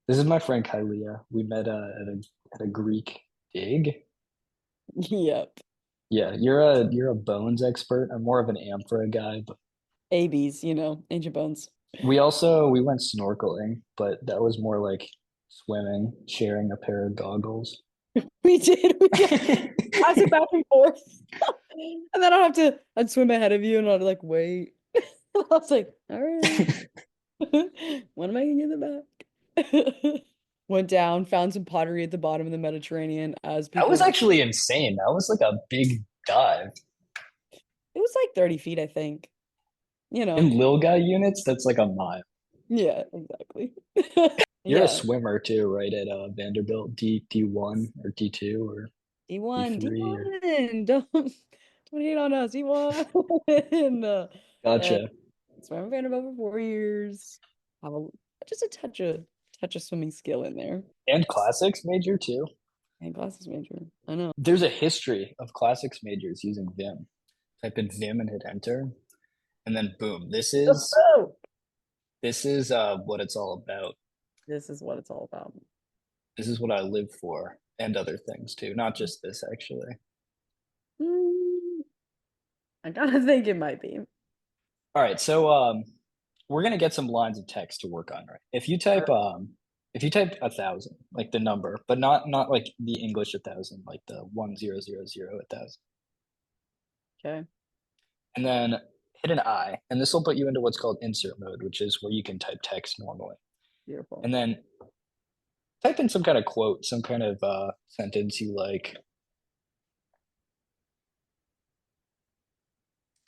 This is my friend Kylia. We met at a Greek dig. Yep. Yeah, you're a bones expert. I'm more of an amphora guy, but ABs, ancient bones. we went snorkeling, but that was more like swimming, sharing a pair of goggles. We did. Pass it back and forth. And then I'd swim ahead of you and I'd like wait. I was like, all right, when am I gonna get the back? Went down, found some pottery at the bottom of the Mediterranean as That was people, actually insane. That was like a big dive. it was like 30 feet, I think. You In know. Lil guy units, that's like a mile. Yeah, exactly. You're a Yeah. swimmer too, right? At Vanderbilt D1 or D2 or D1, D3 or D1. Don't hate on us, D1. Yeah, gotcha. swam Vanderbilt for 4 years. Have a just a touch of swimming skill in there. And classics major too. And glasses major. I know. There's a history of classics majors using Vim. Type in Vim and hit enter, and then boom. Oh, This is what it's all about. this is what it's all about. This is what I live for, and other things too. Not just this, actually. Hmm, I gotta think it might be. All right, so we're gonna get some lines of text to work on, right? If you type 1,000, like the number, but not like the English 1,000, like the 1000 1,000, Okay, and then hit an I, and this will put you into what's called insert mode, which is where you can type text normally. beautiful. And then type in some kind of quote, some kind of sentence you like.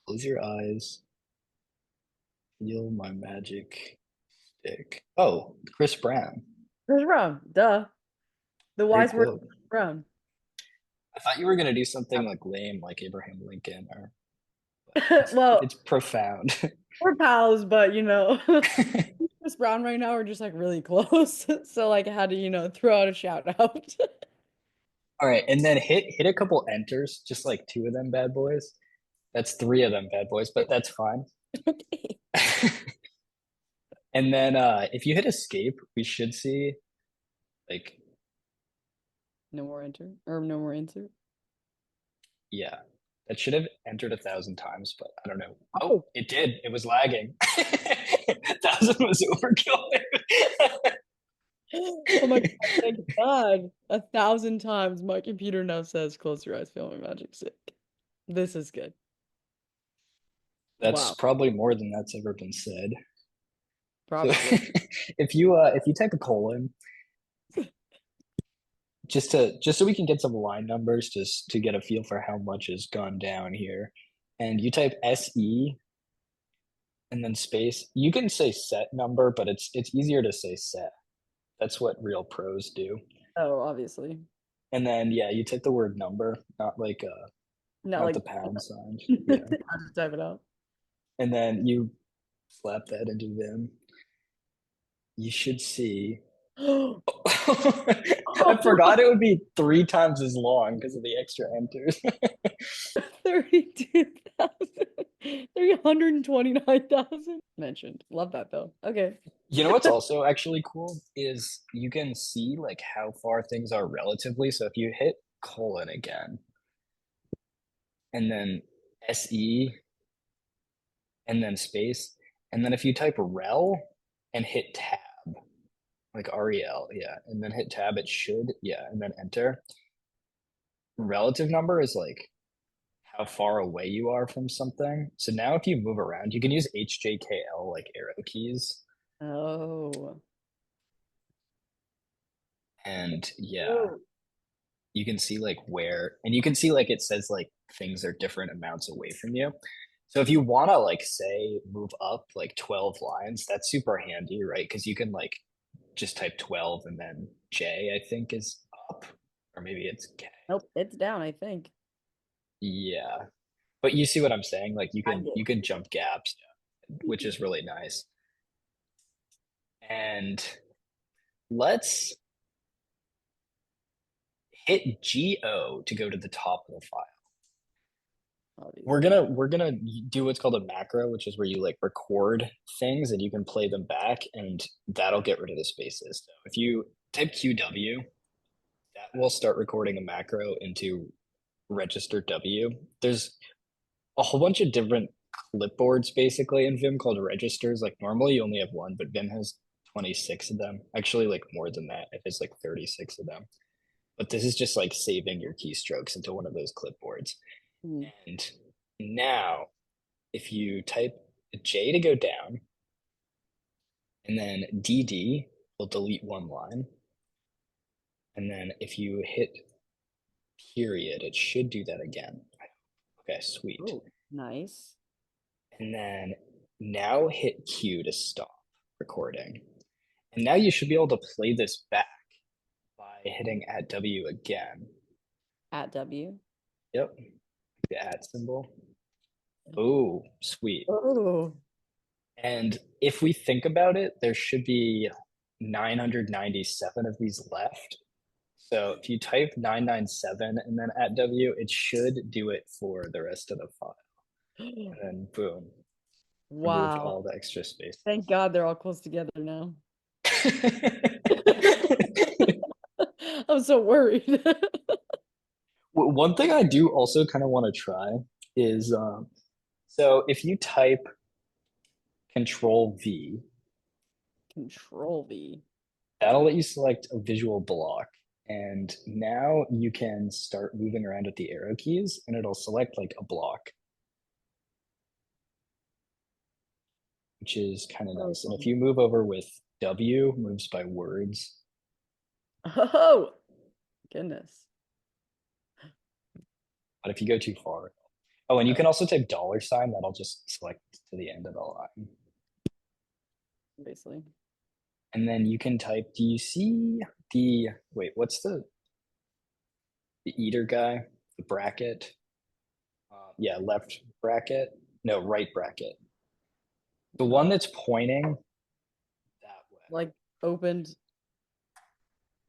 Close your eyes, feel my magic stick. Oh, Chris Brown. Chris Brown, duh. The Great wise words quote. of Chris Brown. I thought you were gonna do something like lame, like Abraham Lincoln, or Well, it's profound. we're pals, but Chris Brown right now are just like really close. So like I had to, throw out a shout out. All right, and then hit a couple enters, just like two of them bad boys. That's three of them bad boys, but that's fine. Okay. And then if you hit escape, we should see like No more enter or no more insert. yeah, that should have entered 1,000 times, but I don't know. Oh, Oh, it did. It was lagging. 1,000 was overkill. oh my God, thank God. 1,000 times my computer now says close your eyes, feel my magic stick. This is good. That's Wow. probably more than that's ever been said. So Probably. if you type a colon, just so we can get some line numbers, just to get a feel for how much has gone down here, and you type SE and then space, you can say set number, but it's easier to say set. That's what real pros do. Oh, obviously. And then yeah, you type the word number, Not not the like pound sign. Yeah. I'll just type it out. And then you slap that into them. You should see. I forgot it would be three times as long because of the extra enters. 32,000. 329,000 mentioned. Love that though. Okay. You know what's also actually cool is you can see like how far things are relatively. So if you hit colon again and then SE and then space, and then if you type rel and hit tab, like REL, yeah, and then hit tab, it should, yeah, and then enter. Relative number is like how far away you are from something. So now if you move around, you can use HJKL like arrow keys. Oh. And yeah, Oh. you can see like where, and you can see like it says like things are different amounts away from you. So if you want to like say move up like 12 lines, that's super handy, right? Because you can like just type 12 and then J, I think is up, or maybe it's K. Nope, it's down, I think. Yeah. But you see what I'm saying? Like I you can jump gaps, which is really nice. And let's hit GO to go to the top of the file. obviously. we're gonna do what's called a macro, which is where you like record things and you can play them back, and that'll get rid of the spaces. So if you type QW, that will start recording a macro into register W. There's a whole bunch of different clipboards basically in Vim called registers. Like normally you only have one, but Vim has 26 of them. Actually, like more than that. It has like 36 of them. But this is just like saving your keystrokes into one of those clipboards. Hmm. And now, if you type J to go down, and then DD will delete one line. And then if you hit period, it should do that again. Okay, sweet. Oh, nice. And then now hit Q to stop recording. And now you should be able to play this back by hitting at W again. At W. Yep, the at symbol. Oh, sweet. Oh. And if we think about it, there should be 997 of these left. So if you type 997 and then at W, it should do it for the rest of the file. And then boom, remove Wow. all the extra space. Thank God they're all close together now. I'm so worried. One thing I do also kind of want to try is so if you type Control V, Control V. that'll let you select a visual block. And now you can start moving around with the arrow keys and it'll select like a block, which is kind of nice. And if Oh. you move over with W, moves by words. Oh, goodness. But if you go too far, oh, and you can also type $, that'll just select to the end of the line. Basically. And then you can type, do you see the, wait, what's the eater guy, the bracket? Yeah, left bracket. No, right bracket. The one that's pointing that way. Like opened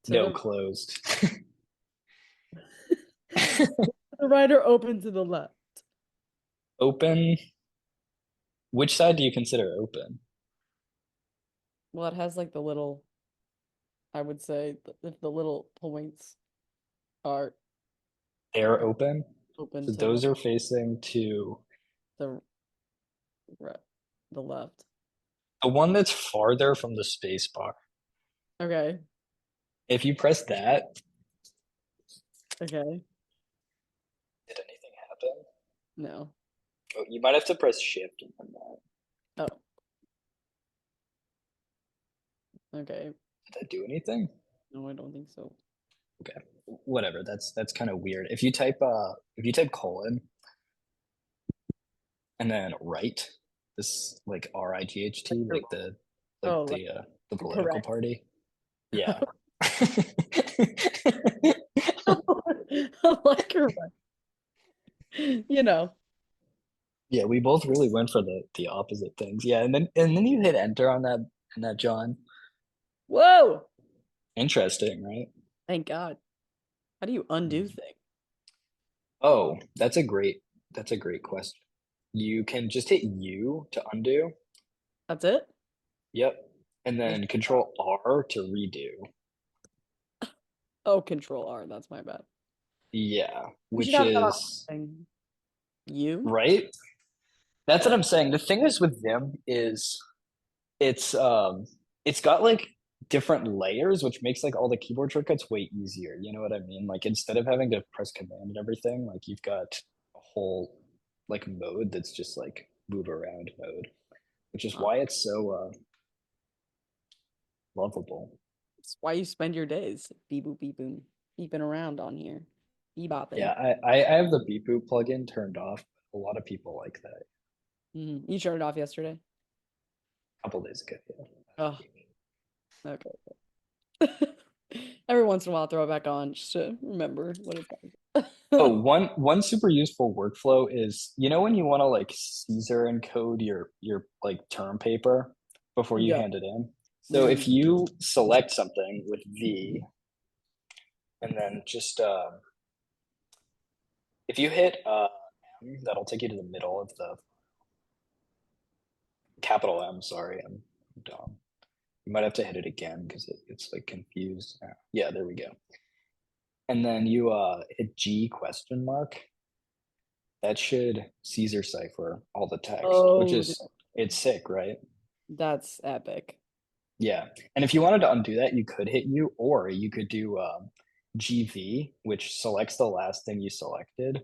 to No, the closed. the right or open to the left. Open. Which side do you consider open? Well, it has like the little, I would say, if the little points are They're open. open So to the those are facing to the right, the left. the one that's farther from the space bar. Okay. If you press that, Okay. did anything happen? No. Oh, you might have to press shift and then that. Oh, okay. Did that do anything? No, I don't think so. Okay. Whatever. That's kind of weird. If you type colon and then right, this like RIGHT, Oh, like the political correct. party. Yeah. Like correct. You know. Yeah, we both really went for the opposite things. Yeah, and then you hit enter on that John. Whoa. Interesting, right? Thank God. How do you undo Mhm. things? Oh, that's a great question. You can just hit U to undo. That's it? Yep. And I then control R to redo. Oh, control R. That's my bad. Yeah, You should which have that on is everything. You? right. That's what Yeah. I'm saying. The thing is with Vim is it's it's got like different layers, which makes like all the keyboard shortcuts way easier. You know what I mean? Like instead of having to press command and everything, like you've got a whole like mode that's just like move around mode, which is Uh, why it's so lovable. That's why you spend your days beep boop beep boom beeping around on here. Bebopping. Yeah, I have the beep boop plugin turned off. A lot of people like that. You turned it off yesterday? A couple days ago. Yeah. Oh, okay. Every once in a while, throw it back on just to remember what it's Oh, like. one super useful workflow is when you want to like Caesar encode your like term paper before you Yeah. hand it in. So Mm. if you select something with V and then just if you hit that'll take you to the middle of the capital M. Sorry, I'm dumb. You might have to hit it again because it's like confused. Yeah, there we go. And then you hit G question mark. That should Caesar cipher all the text, which Oh, is it's sick, right? that's epic. Yeah. And if you wanted to undo that, you could hit U, or you could do GV, which selects the last thing you selected.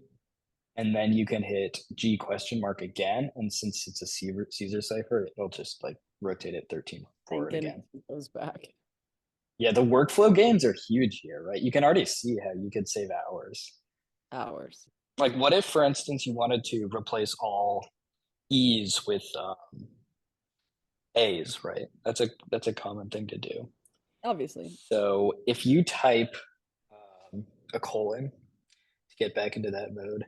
And then you can hit G question mark again. And since it's a Caesar cipher, it'll just like rotate it 13 Thank forward goodness again. it goes back. Yeah, the workflow gains are huge here, right? You can already see how you could save hours. Hours. Like, what if, for instance, you wanted to replace all E's with A's, right? That's a common thing to do. Obviously. So if you type a colon to get back into that mode,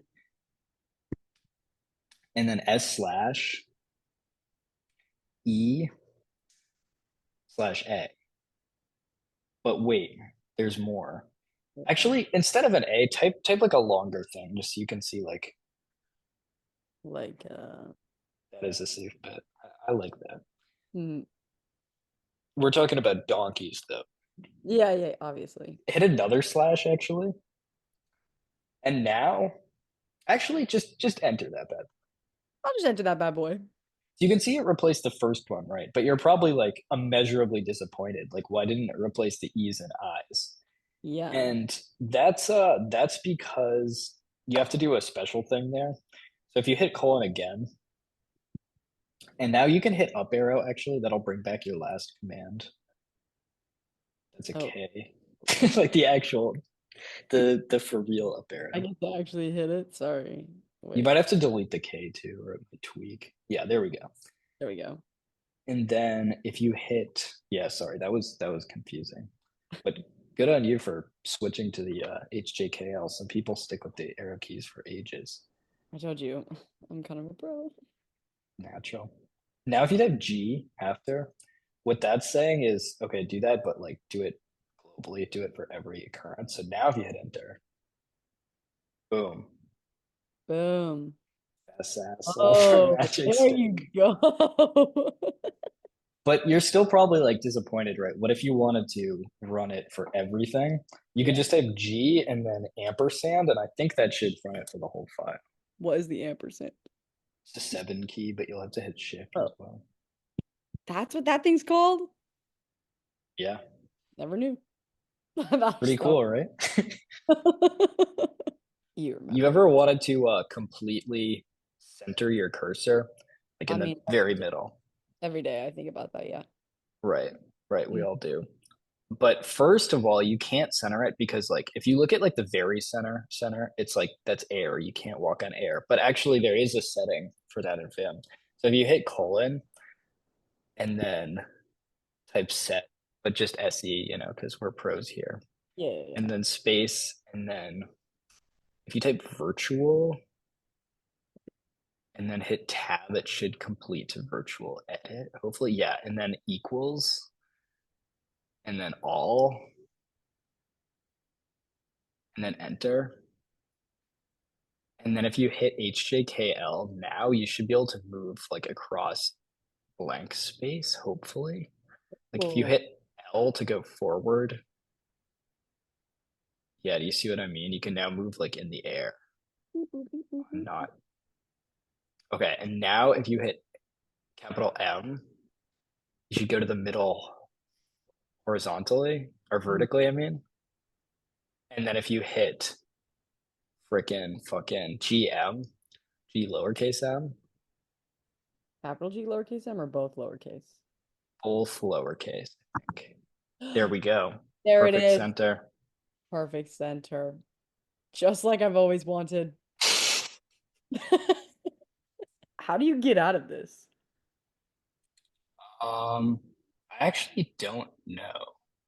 and then S slash E slash A. But wait, there's more. Actually, instead of an A, type like a longer thing, just so you can see like Like that is a safe bet. I like that. mm, We're talking about donkeys though. yeah, yeah, obviously. Hit another slash actually, and now actually just enter that bet. I'll just enter that bad boy. You can see it replaced the first one, right? But you're probably like immeasurably disappointed. Like, why didn't it replace the E's and I's? Yeah. And that's because you have to do a special thing there. So if you hit colon again, and now you can hit up arrow, actually, that'll bring back your last command. That's a Oh, K. okay. Like the actual the for real up I arrow. get to actually hit it. Sorry. You Wait, might have to delete the K too, or it might tweak. Yeah, there we go. there we go. And then if you hit, yeah, sorry, that was confusing. But good on you for switching to the HJKL. Some people stick with the arrow keys for ages. I told you, I'm kind of a pro. Natural. Now, if you type G after, what that's saying is, okay, do that, but like do it globally, do it for every occurrence. So now if you hit enter, boom, Boom. assassin for Oh, magic there you stick. go. But you're still probably like disappointed, right? What if you wanted to run it for everything? You could Yeah. just type G and then ampersand, and I think that should run it for the whole file. What is the ampersand? It's a 7 key, but you'll have to hit shift as Oh, well. that's what that thing's called? Yeah, Never knew. I pretty just thought. cool, right? You You remember. ever wanted to completely center your cursor, like I in the mean, very middle? every day I think about that, yeah. Right, right. We Mm. all do. But first of all, you can't center it because, like, if you look at like the very center, it's like that's air. You can't walk on air. But actually, there is a setting for that in Vim. So if you hit colon and then type set, but just SE, because we're pros here, Yeah, yeah, and yeah. then space, and then if you type virtual and then hit tab, it should complete to virtual edit. Hopefully, yeah. And then equals, and then all, and then enter. And then if you hit HJKL now, you should be able to move like across blank space, hopefully. Like if you Cool. hit L to go forward, yeah, do you see what I mean? You can now move like in the air. I'm not. Okay, and now if you hit capital M, you should go to the middle horizontally or vertically, I mean. And then if you hit freaking fucking GM, G lowercase m, Capital G lowercase m or both lowercase? both lowercase, I think. There we go. There it Perfect is. center. Perfect center. Just like I've always wanted. How do you get out of this? I actually don't know.